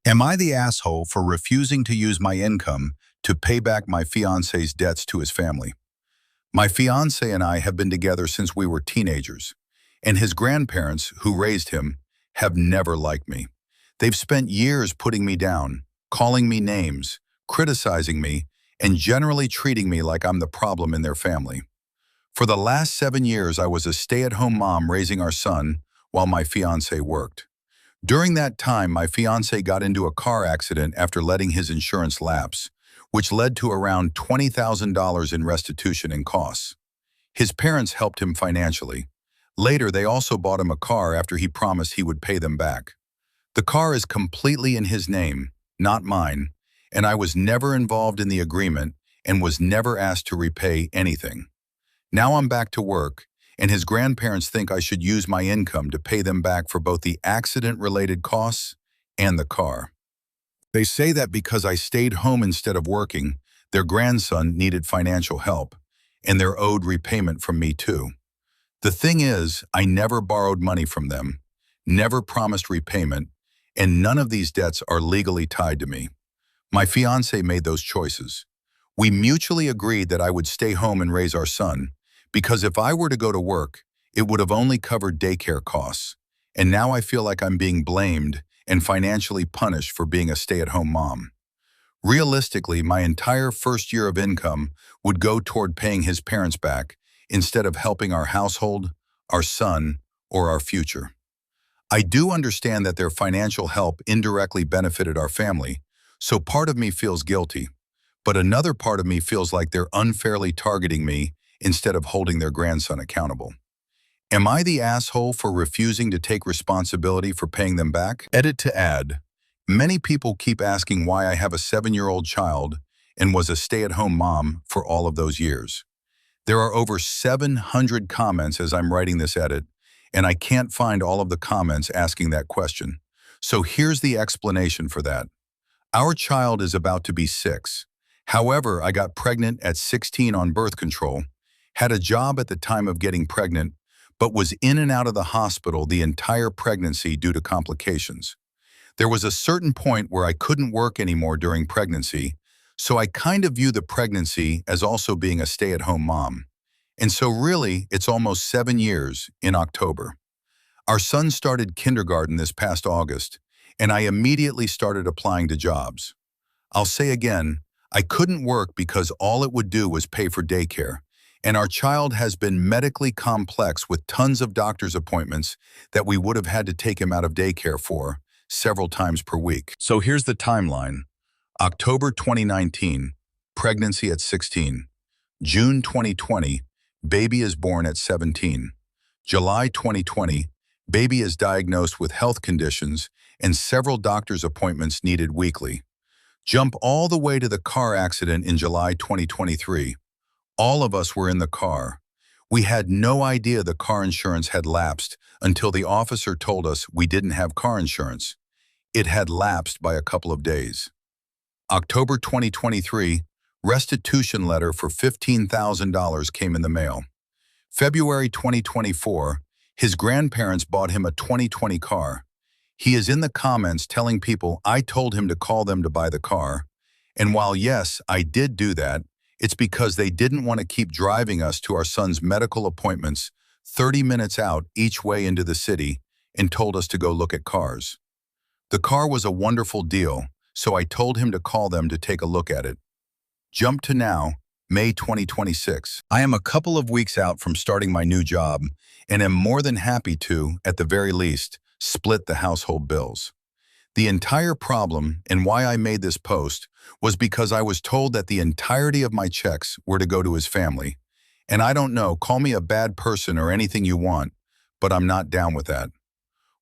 Am I the asshole for refusing to use my income to pay back my fiance's debts to his family? My fiance and I have been together since we were teenagers, and his grandparents, who raised him, have never liked me. They've spent years putting me down, calling me names, criticizing me, and generally treating me like I'm the problem in their family. For the last 7 years, I was a stay-at-home mom raising our son while my fiance worked. During that time, my fiance got into a car accident after letting his insurance lapse, which led to around $20,000 in restitution and costs. His parents helped him financially. Later, they also bought him a car after he promised he would pay them back. The car is completely in his name, not mine, and I was never involved in the agreement and was never asked to repay anything. Now I'm back to work, and his grandparents think I should use my income to pay them back for both the accident-related costs and the car. They say that because I stayed home instead of working, their grandson needed financial help, and they're owed repayment from me too. The thing is, I never borrowed money from them, never promised repayment, and none of these debts are legally tied to me. My fiance made those choices. We mutually agreed that I would stay home and raise our son, because if I were to go to work, it would have only covered daycare costs, and now I feel like I'm being blamed and financially punished for being a stay-at-home mom. Realistically, my entire first year of income would go toward paying his parents back instead of helping our household, our son, or our future. I do understand that their financial help indirectly benefited our family, so part of me feels guilty, but another part of me feels like they're unfairly targeting me instead of holding their grandson accountable. Am I the asshole for refusing to take responsibility for paying them back? Edit to add. Many people keep asking why I have a 7-year-old child and was a stay-at-home mom for all of those years. There are over 700 comments as I'm writing this edit, and I can't find all of the comments asking that question. So here's the explanation for that. Our child is about to be 6. However, I got pregnant at 16 on birth control, had a job at the time of getting pregnant, but was in and out of the hospital the entire pregnancy due to complications. There was a certain point where I couldn't work anymore during pregnancy, so I kind of view the pregnancy as also being a stay-at-home mom. And so really, it's almost 7 years in October. Our son started kindergarten this past August, and I immediately started applying to jobs. I'll say again, I couldn't work because all it would do was pay for daycare, and our child has been medically complex with tons of doctor's appointments that we would have had to take him out of daycare for several times per week. So here's the timeline. October 2019, pregnancy at 16. June 2020, baby is born at 17. July 2020, baby is diagnosed with health conditions and several doctor's appointments needed weekly. Jump all the way to the car accident in July 2023. All of us were in the car. We had no idea the car insurance had lapsed until the officer told us we didn't have car insurance. It had lapsed by a couple of days. October 2023, restitution letter for $15,000 came in the mail. February 2024, his grandparents bought him a 2020 car. He is in the comments telling people I told him to call them to buy the car. And while yes, I did do that, it's because they didn't want to keep driving us to our son's medical appointments 30 minutes out each way into the city and told us to go look at cars. The car was a wonderful deal, so I told him to call them to take a look at it. Jump to now, May 2026. I am a couple of weeks out from starting my new job and am more than happy to, at the very least, split the household bills. The entire problem and why I made this post was because I was told that the entirety of my checks were to go to his family. And I don't know, call me a bad person or anything you want, but I'm not down with that.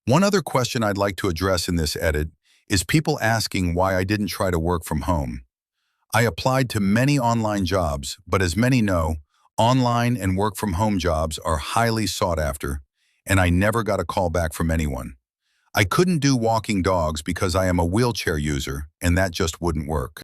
One other question I'd like to address in this edit is people asking why I didn't try to work from home. I applied to many online jobs, but as many know, online and work from home jobs are highly sought after, and I never got a call back from anyone. I couldn't do walking dogs because I am a wheelchair user, and that just wouldn't work.